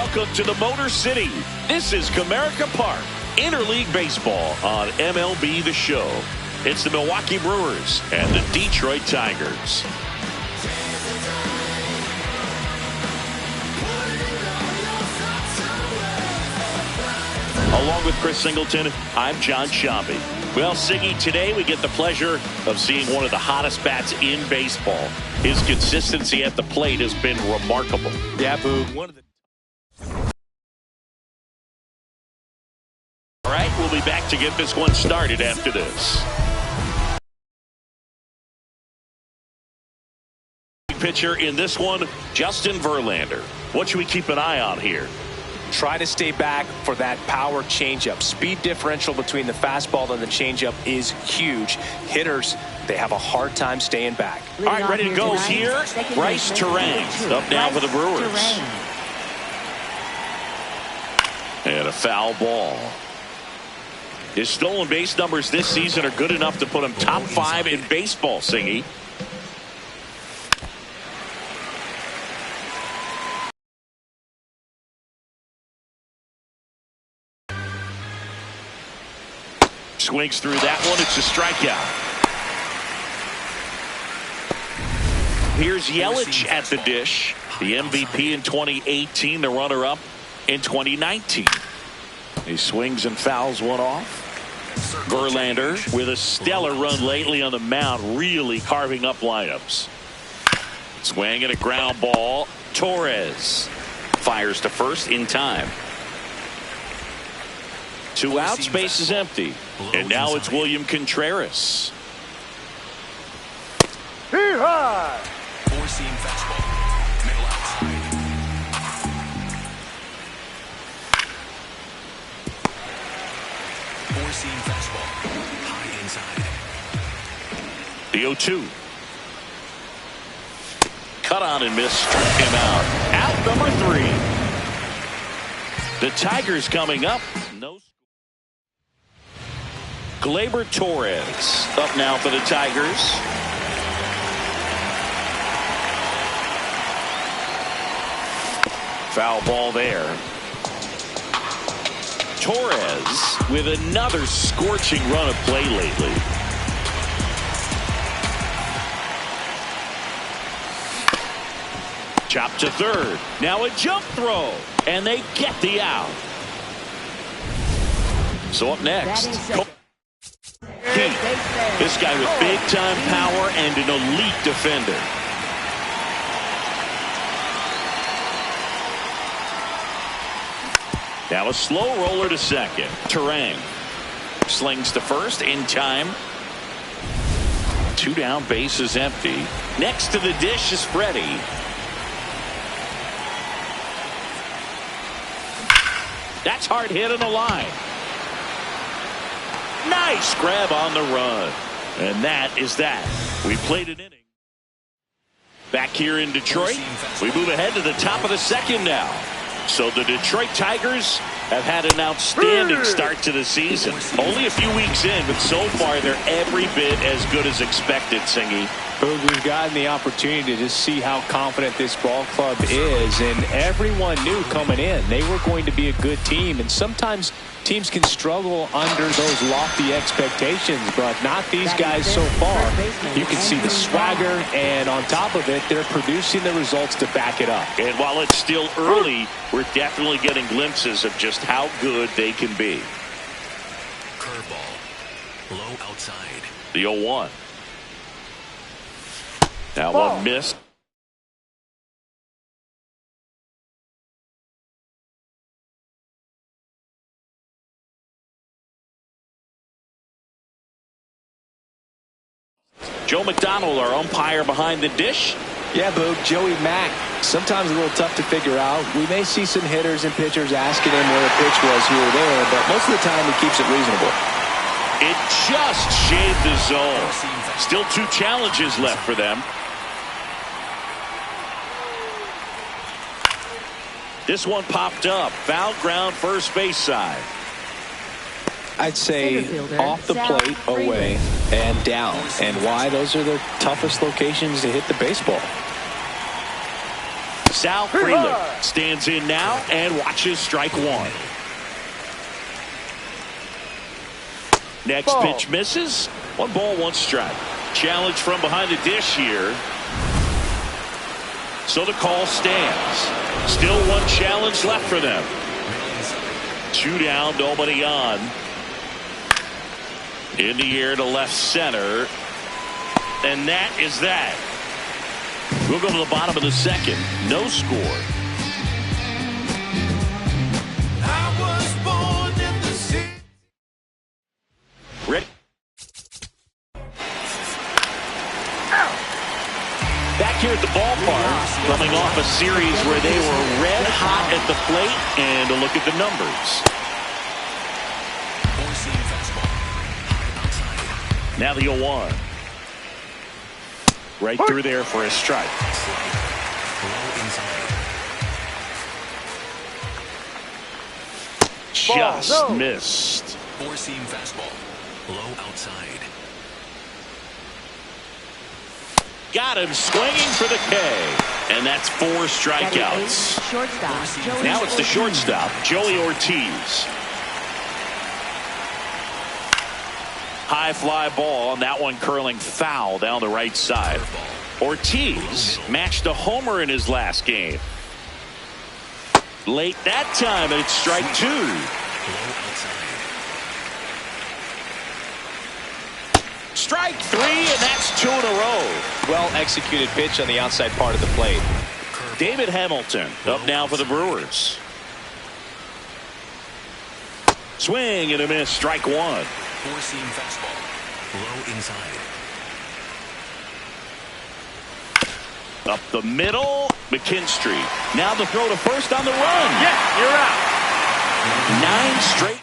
welcome to the Motor City. This is Comerica Park, Interleague Baseball on MLB The Show. It's the Milwaukee Brewers and the Detroit Tigers. Along with Chris Singleton, I'm John Sciambi. Well, Siggy, today we get the pleasure of seeing one of the hottest bats in baseball. His consistency at the plate has been remarkable. Yeah, Boo. All right, we'll be back to get this one started after this. Pitcher in this one, Justin Verlander. What should we keep an eye on here? Try to stay back for that power changeup. Speed differential between the fastball and the changeup is huge. Hitters, they have a hard time staying back. All right, ready to go here. Bryce Terang up now for the Brewers. And a foul ball. His stolen base numbers this season are good enough to put him top 5 in baseball, Singy. Swings through that one. It's a strikeout. Here's Yelich at the dish. The MVP in 2018, the runner-up in 2019. He swings and fouls one off. Verlander with a stellar run lately on the mound, really carving up lineups. Swing and a ground ball. Torres fires to first in time. 2 outs, base is empty. And now it's William Contreras. Four-seam fastball, middle outside. Four-seam fastball, high inside. The 0-2. Cut on and miss, struck him out. Out number 3. The Tigers coming up. No. Gleyber Torres up now for the Tigers. Foul ball there. Torres with another scorching run of play lately. Chop to third. Now a jump throw. And they get the out. So up next. This guy with big-time power and an elite defender. Now a slow roller to second. Terang slings to first in time. 2 down, base is empty. Next to the dish is Freddie. That's hard hit on the line. Nice grab on the run. And that is that. We played an inning. Back here in Detroit, we move ahead to the top of the second now. So the Detroit Tigers have had an outstanding start to the season. Only a few weeks in, but so far they're every bit as good as expected, Singy. We've gotten the opportunity to just see how confident this ball club is, and everyone knew coming in they were going to be a good team, and sometimes teams can struggle under those lofty expectations, but not these guys so far. You can see the swagger, and on top of it, they're producing the results to back it up. And while it's still early, we're definitely getting glimpses of just how good they can be. Curveball, low outside. The 0-1. Now one missed. Joe McDonald, our umpire behind the dish. Yeah, Boog, Joey Mack, sometimes a little tough to figure out. We may see some hitters and pitchers asking him where the pitch was here or there, but most of the time he keeps it reasonable. It just shaved the zone. Still 2 challenges left for them. This one popped up. Foul ground, first base side. I'd say off the plate, away, and down. And why? Those are the toughest locations to hit the baseball. Sal Freeland stands in now and watches strike one. Next pitch misses. 1 ball, 1 strike. Challenge from behind the dish here. So the call stands. Still 1 challenge left for them. 2 down, nobody on. In the air to left center. And that is that. We'll go to the bottom of the second. No score. Ready? Back here at the ballpark, coming off a series where they were red hot at the plate, and a look at the numbers. Now the 0-1. Right through there for a strike. Just missed. 4-seam fastball. Low outside. Got him swinging for the K. And that's 4 strikeouts. Now it's the shortstop, Joey Ortiz. High fly ball, and that one curling foul down the right side. Ortiz matched a homer in his last game. Late that time, and it's strike 2. Strike 3, and that's 2 in a row. Well executed pitch on the outside part of the plate. David Hamilton up now for the Brewers. Swing and a miss, strike 1. 4-seam fastball. Low inside. Up the middle, McKinstry. Now the throw to first on the run. Yeah, you're out. 9 straight.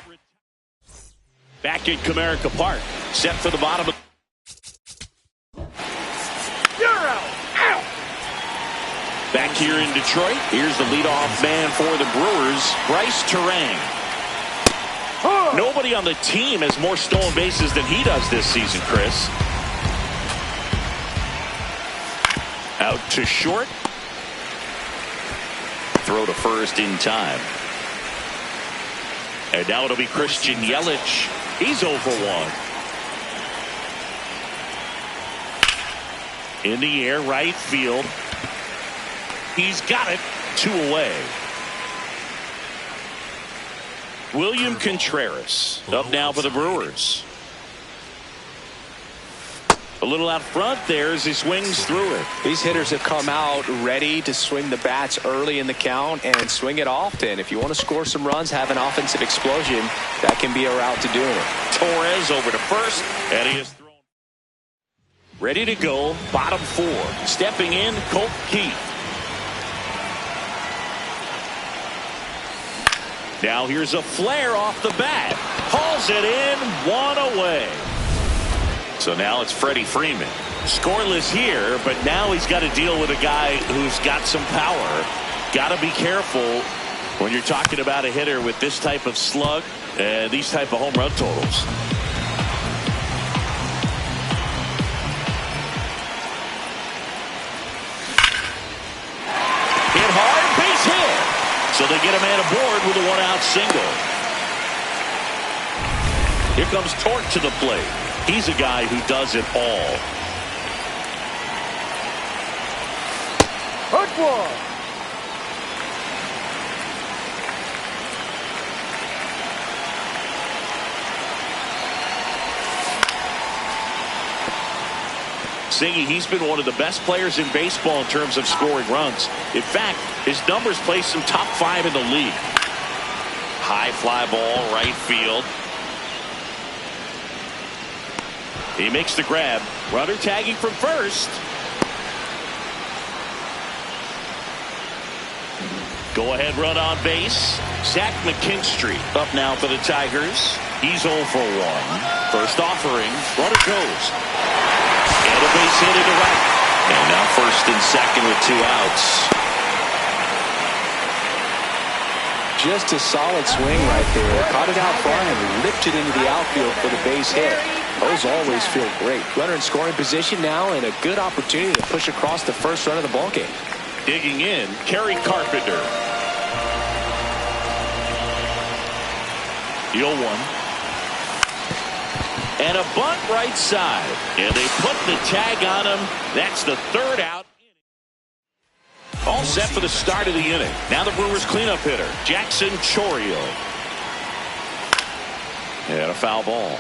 Back in Comerica Park. Set for the bottom of. You're out. Out. Back here in Detroit. Here's the leadoff man for the Brewers, Bryce Terang. Nobody on the team has more stolen bases than he does this season, Chris. Out to short. Throw to first in time. And now it'll be Christian Yelich. He's 0 for 1. In the air, right field. He's got it. 2 away. William Contreras up now for the Brewers. A little out front there as he swings through it. These hitters have come out ready to swing the bats early in the count and swing it often. If you want to score some runs, have an offensive explosion, that can be a route to doing it. Torres over to first, and he is thrown. Ready to go, bottom 4. Stepping in, Colt Keith. Now here's a flare off the bat. Hauls it in, 1 away. So now it's Freddie Freeman. Scoreless here, but now he's got to deal with a guy who's got some power. Got to be careful when you're talking about a hitter with this type of slug and these type of home run totals. Hit hard, base hit. So they get a man aboard with a 1-out single. Here comes Torque to the plate. He's a guy who does it all. Good one. Singy, he's been one of the best players in baseball in terms of scoring runs. In fact, his numbers place him top 5 in the league. High fly ball, right field. He makes the grab. Runner tagging from first. Go ahead run on base. Zach McKinstry up now for the Tigers. He's 0 for 1. First offering. Runner goes. And a base hit into right. And now first and second with 2 outs. Just a solid swing right there. Caught it out front and ripped it into the outfield for the base hit. Those always feel great. Runner in scoring position now and a good opportunity to push across the first run of the ballgame. Digging in, Kerry Carpenter. The 0-1. And a bunt right side. And they put the tag on him. That's the third out. All set for the start of the inning. Now the Brewers cleanup hitter, Jackson Chourio. And a foul ball.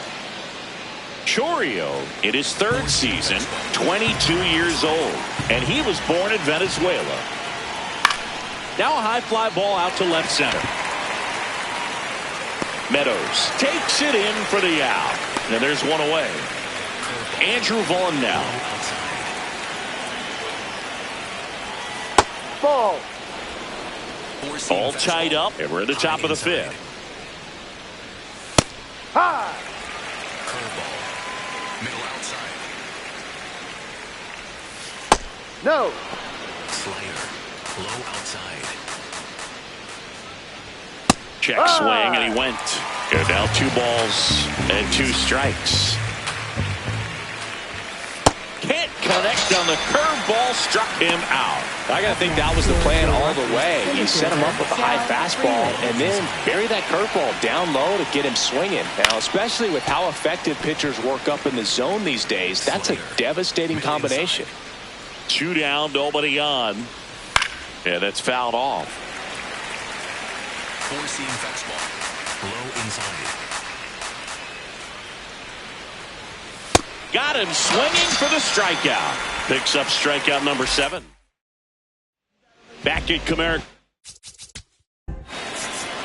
Chourio, in his third season, 22 years old. And he was born in Venezuela. Now a high fly ball out to left center. Meadows takes it in for the out. And there's one away. Andrew Vaughn now. Ball. All tied up, and we're at the top of the fifth. High. Curveball. Middle outside. No. Slider. Low outside. Check swing, and he went. And now 2 balls and 2 strikes. Can't connect on the curveball, struck him out. I got to think that was the plan all the way. He set him up with a high fastball and then bury that curveball down low to get him swinging. Now, especially with how effective pitchers work up in the zone these days, that's a devastating combination. 2 down, nobody on. And that's fouled off. 4-seam fastball. Low inside. Got him swinging for the strikeout. Picks up strikeout number 7. Back at Comerica.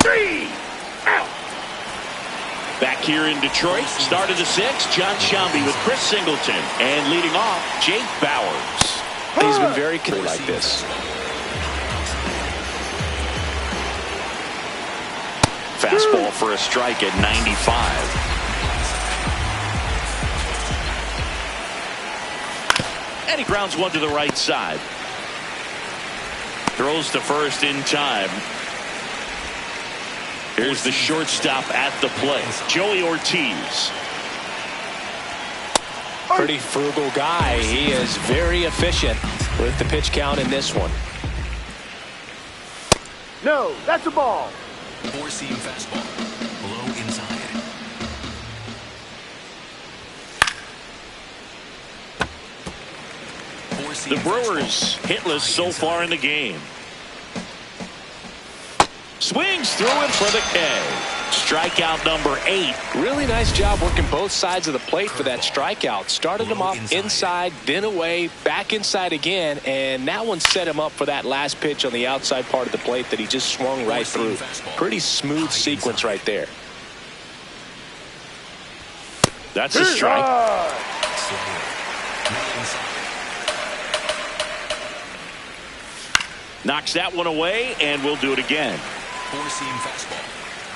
3 out. Back here in Detroit, start of the 6th, John Shambi with Chris Singleton. And leading off, Jake Bowers. He's been very clear like this. Fastball for a strike at 95. And he grounds one to the right side. Throws to first in time. Here's the shortstop at the plate, Joey Ortiz. Pretty frugal guy. He is very efficient with the pitch count in this one. No, that's a ball. 4-seam fastball. Low inside. The Brewers hitless so far in the game. Swings through it for the K. Strikeout number 8. Really nice job working both sides of the plate for that strikeout. Started him off inside, then away, back inside again, and that one set him up for that last pitch on the outside part of the plate that he just swung right through. Pretty smooth sequence right there. That's a strike. Knocks that one away, and we'll do it again. 4-seam fastball.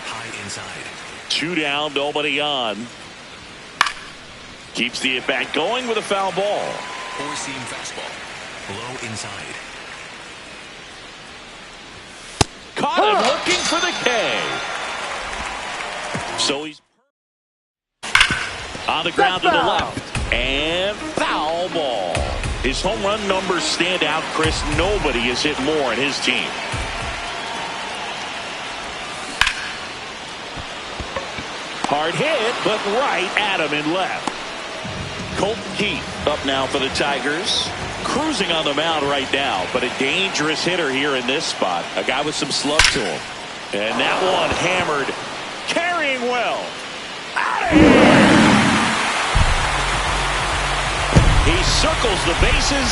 High inside. 2 down, nobody on. Keeps the at-bat going with a foul ball. 4-seam fastball. Low inside. Caught him looking for the K. So he's on the ground to the left. And foul ball. His home run numbers stand out, Chris. Nobody has hit more in his team. Hard hit, but right at him in left. Colton Keith up now for the Tigers. Cruising on the mound right now, but a dangerous hitter here in this spot. A guy with some slug to him. And that one hammered. Carrying well. Out of here! He circles the bases.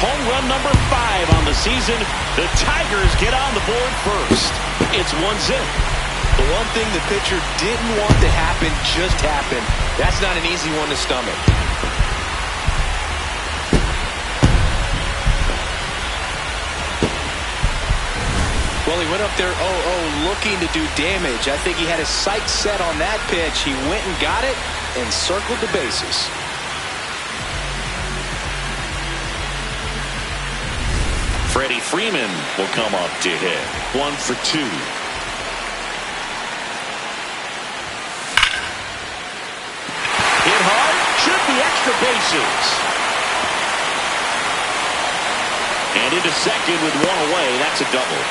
Home run number 5 on the season. The Tigers get on the board first. It's 1-0. The one thing the pitcher didn't want to happen just happened. That's not an easy one to stomach. Well, he went up there 0-0 looking to do damage. I think he had his sights set on that pitch. He went and got it and circled the bases. Freddie Freeman will come up to hit. 1 for 2. Hit hard. Should be extra bases. And into second with one away. That's a double.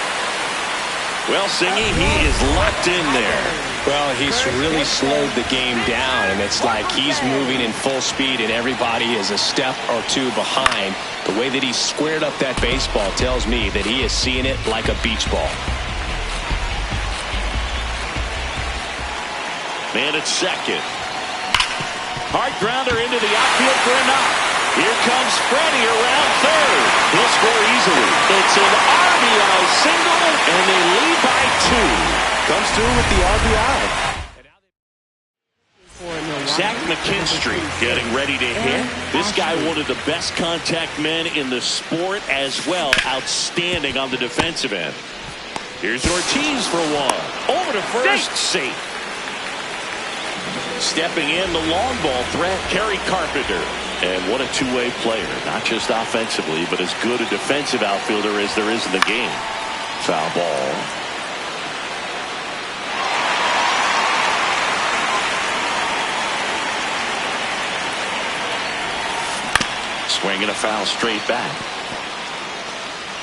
Well, Singy, he is locked in there. Well, he's really slowed the game down, and it's like he's moving in full speed, and everybody is a step or two behind. The way that he squared up that baseball tells me that he is seeing it like a beach ball. Man at second. Hard grounder into the outfield for a knock. Here comes Freddie around third. He'll score easily. It's an RBI single, and they lead by 2. Comes through with the RBI. Zach McKinstry getting ready to hit. This guy, one of the best contact men in the sport as well. Outstanding on the defensive end. Here's Ortiz for one. Over to first, safe. Stepping in, the long ball threat, Kerry Carpenter. And what a two-way player. Not just offensively, but as good a defensive outfielder as there is in the game. Foul ball. Swing and a foul straight back.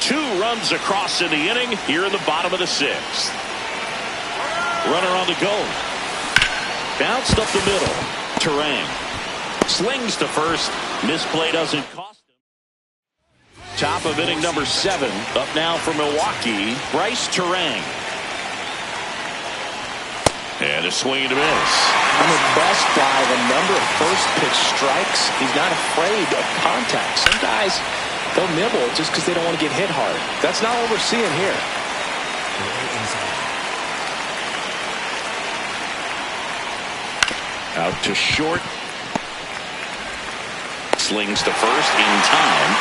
2 runs across in the inning here in the bottom of the 6th. Runner on the go. Bounced up the middle. Terang slings to first. Misplay doesn't cost him. Top of inning number 7. Up now for Milwaukee, Bryce Terang. And a swing and a miss. I'm impressed by the number of first pitch strikes. He's not afraid of contact. Some guys, they'll nibble just because they don't want to get hit hard. That's not what we're seeing here. Out to short. Slings to first in time.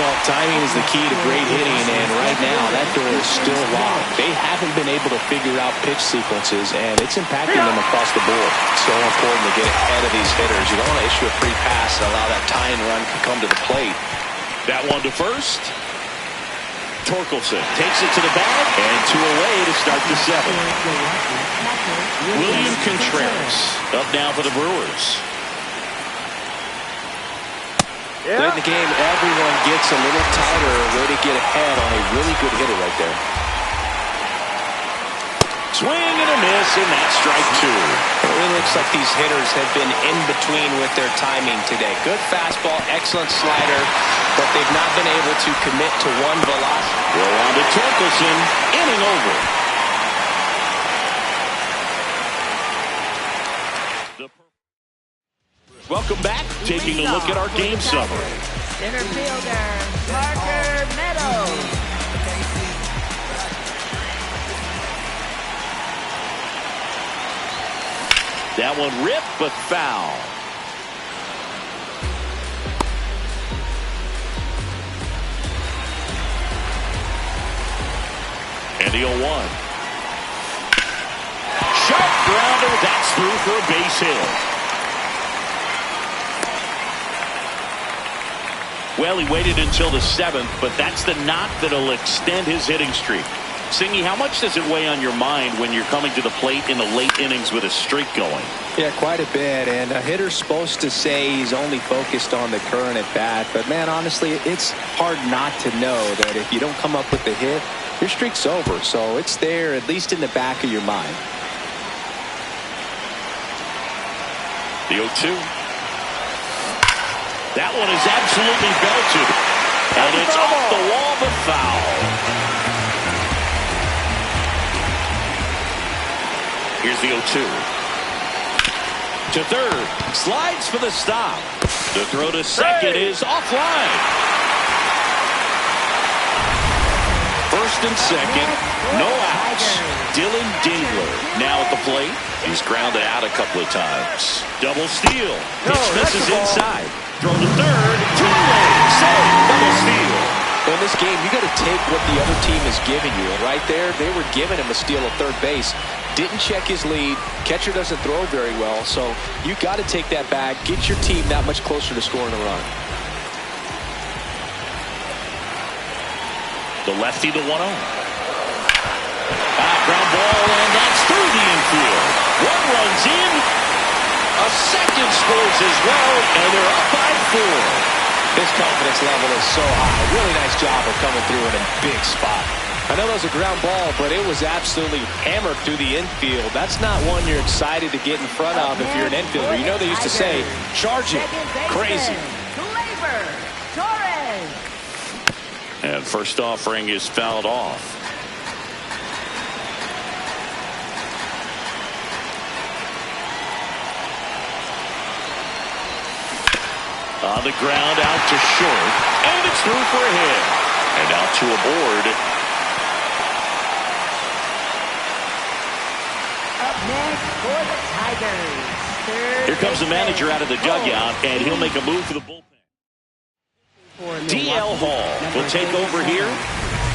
Well, timing is the key to great hitting, and right now that door is still locked. They haven't been able to figure out pitch sequences, and it's impacting them across the board. So important to get ahead of these hitters. You don't want to issue a free pass and allow that tying run to come to the plate. That one to first. Torkelson takes it to the bag, and 2 away to start the 7th. William Contreras up now for the Brewers. Late in the game, everyone gets a little tighter, way to get ahead on a really good hitter right there. Swing and a miss, and that's strike 2. It really looks like these hitters have been in between with their timing today. Good fastball, excellent slider, but they've not been able to commit to one velocity. Well, on to Torkelson, inning over. Welcome back. Taking a look at our game summary. Center fielder, Parker Meadows. That one ripped, but foul. And the 0-1. Sharp grounder. That's through for a base hit. Well, he waited until the 7th, but that's the knock that'll extend his hitting streak. Singy, how much does it weigh on your mind when you're coming to the plate in the late innings with a streak going? Yeah, quite a bit, and a hitter's supposed to say he's only focused on the current at bat, but man, honestly, it's hard not to know that if you don't come up with the hit, your streak's over, so it's there at least in the back of your mind. The 0-2. That one is absolutely belted. And it's off the wall, but foul. Here's the 0-2. To third. Slides for the stop. The throw to second is offline. First and second. No outs. Dylan Dingler now at the plate. He's grounded out a couple of times. Double steal. Pitch misses inside. Throw to third. Two-way. Save. Double steal. In this game, you got to take what the other team is giving you. And right there, they were giving him a steal at third base. Didn't check his lead. Catcher doesn't throw very well. So you got to take that back. Get your team that much closer to scoring a run. The lefty, the 1-0. Ground ball, and that's through the infield. One runs in. A second scores as well, and they're up by 4. His confidence level is so high. Really nice job of coming through in a big spot. I know that was a ground ball, but it was absolutely hammered through the infield. That's not one you're excited to get in front of if you're an infielder. You know they used to say, charge it. Crazy. And first offering is fouled off. On the ground, out to short, and it's through for a hit. And out to a board. Up next for the Tigers. Here comes the manager out of the dugout, and he'll make a move for the bullpen. D.L. Hall will take over here.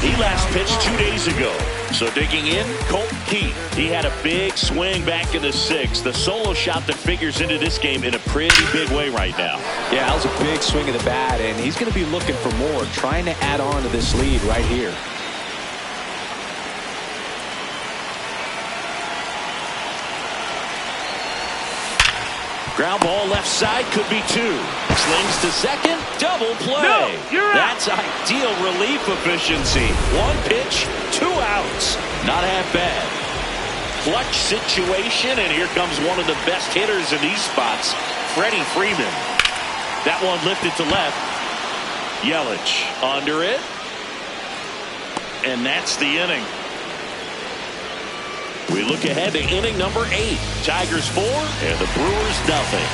He last pitched 2 days ago. So digging in, Colt Keith. He had a big swing back in the sixth. The solo shot that figures into this game in a pretty big way right now. Yeah, that was a big swing of the bat, and he's going to be looking for more, trying to add on to this lead right here. Ground ball left side, could be two. Slings to second, double play. No, you're out. That's ideal relief efficiency. One pitch, 2 outs. Not half bad. Clutch situation, and here comes one of the best hitters in these spots, Freddie Freeman. That one lifted to left. Yelich under it. And that's the inning. We look ahead to inning number 8. Tigers 4 and the Brewers nothing.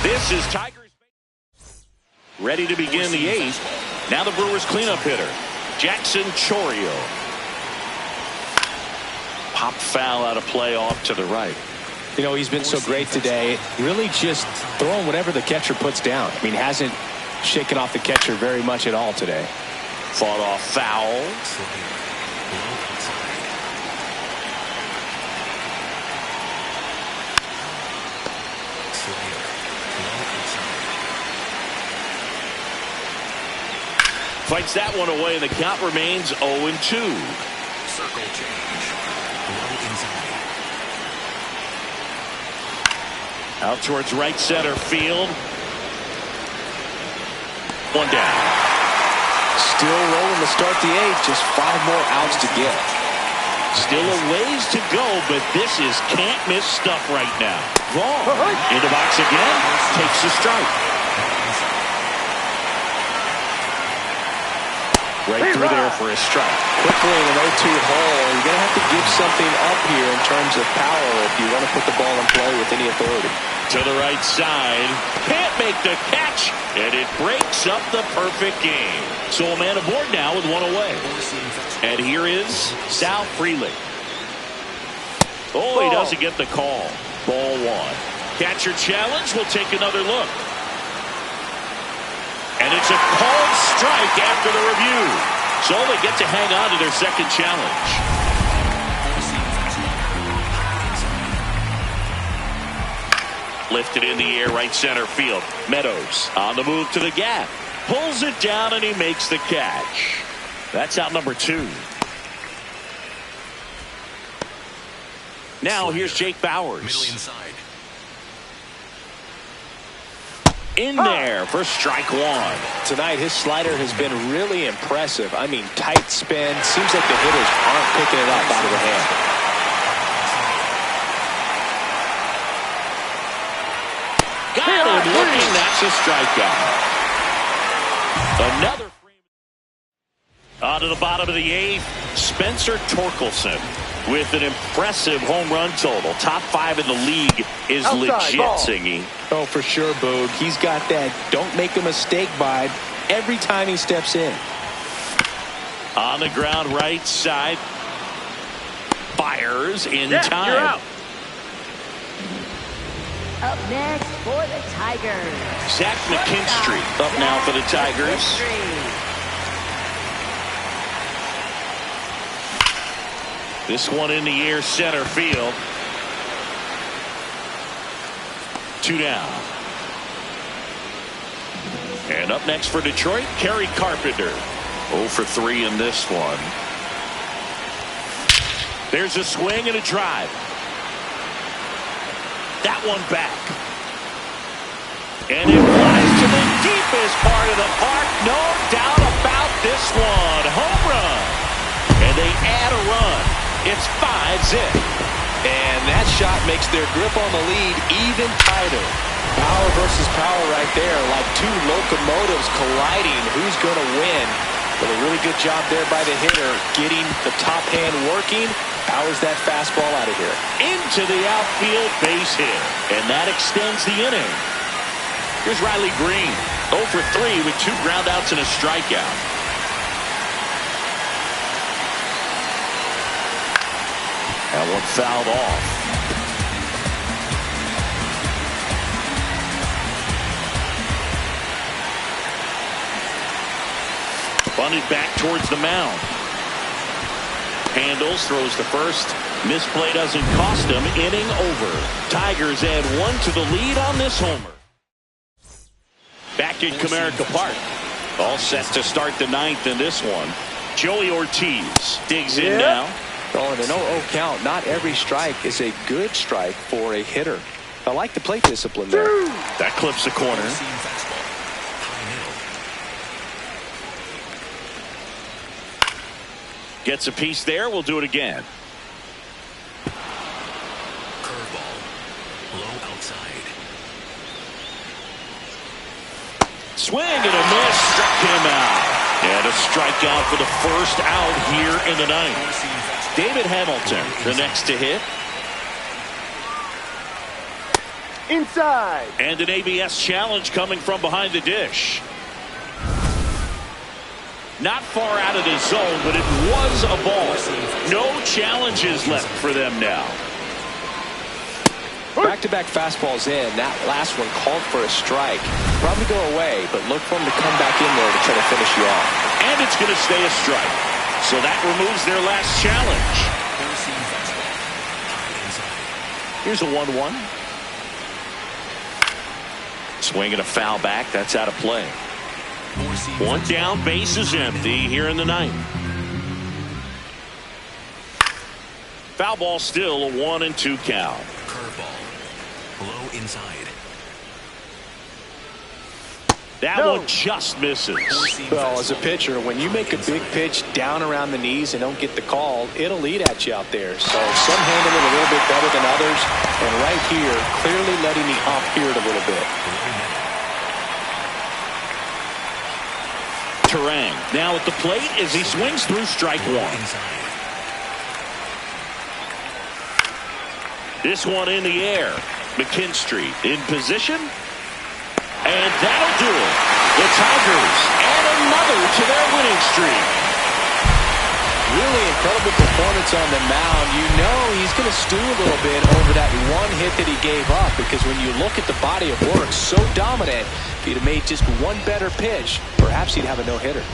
This is Tigers ready to begin the 8th. Now the Brewers cleanup hitter, Jackson Chourio. Pop foul out of play off to the right. You know, he's been so great today. Really just throwing whatever the catcher puts down. I mean, hasn't shaken off the catcher very much at all today. Fought off foul. Fights that one away, and the count remains 0-2. Circle change. Low inside. Out towards right center field. One down. Still rolling to start the 8th. Just 5 more outs to get. Still a ways to go, but this is can't miss stuff right now. Wrong. In the box again. Takes the strike. Right through there for a strike. Quickly in an 0-2 hole. You're going to have to give something up here in terms of power if you want to put the ball in play with any authority. To the right side. Can't make the catch. And it breaks up the perfect game. So a man aboard now with one away. And here is Sal Frelick. Oh, he doesn't get the call. Ball 1. Catcher challenge. We'll take another look. And it's a called strike after the review. So they get to hang on to their second challenge. Lifted in the air, right center field. Meadows on the move to the gap. Pulls it down, and he makes the catch. That's out number 2. Now here's Jake Bowers. Middle inside. In there for strike 1. Tonight, his slider has been really impressive. I mean, tight spin. Seems like the hitters aren't picking it up out of the hand. Got him looking. That's a strikeout. Another. On to the bottom of the 8th, Spencer Torkelson with an impressive home run total. Top 5 in the league is Outside, legit, ball. Singy. Oh, for sure, Boog. He's got that don't make a mistake vibe every time he steps in. On the ground, right side. Fires in time. You're out. Up next for the Tigers. Zach McKinstry up now for the Tigers. This one in the air, center field. 2 down. And up next for Detroit, Kerry Carpenter. 0 for 3 in this one. There's a swing and a drive. That one back. And it flies to the deepest part to the park. No doubt about this one. Home run. And they add a run. It's 5-zip. And that shot makes their grip on the lead even tighter. Power versus power right there, like two locomotives colliding. Who's going to win? But a really good job there by the hitter, getting the top hand working. Powers that fastball out of here. Into the outfield, base hit. And that extends the inning. Here's Riley Green, 0 for 3 with 2 groundouts and a strikeout. That one fouled off. Bunted back towards the mound. Handles, throws to first. Misplay doesn't cost him. Inning over. Tigers add 1 to the lead on this homer. Back in Comerica Park. All set to start the 9th in this one. Joey Ortiz digs in now. Oh, and an 0-0 count. Not every strike is a good strike for a hitter. I like the plate discipline there. That clips the corner. Gets a piece there. We'll do it again. Curveball. Low outside. Swing and a miss. Struck him out. And a strikeout for the first out here in the 9th. David Hamilton, the next to hit. Inside. And an ABS challenge coming from behind the dish. Not far out of the zone, but it was a ball. No challenges left for them now. Back-to-back fastballs in. That last one called for a strike. Probably go away, but look for him to come back in there to try to finish you off. And it's going to stay a strike. So that removes their last challenge. Here's a 1-1. Swing and a foul back. That's out of play. 1 down, base is empty here in the 9th. Foul ball, still a 1-2 count. Curveball. Low inside. That one just misses. Well, as a pitcher, when you make a big pitch down around the knees and don't get the call, it'll eat at you out there. So some handle it a little bit better than others. And right here, clearly letting the ump hear it a little bit. Terang now at the plate as he swings through strike 1. This one in the air. McKinstry in position. And that'll do it. The Tigers add another to their winning streak. Really incredible performance on the mound. You know he's going to stew a little bit over that one hit that he gave up, because when you look at the body of work, so dominant. If he'd have made just one better pitch, perhaps he'd have a no-hitter.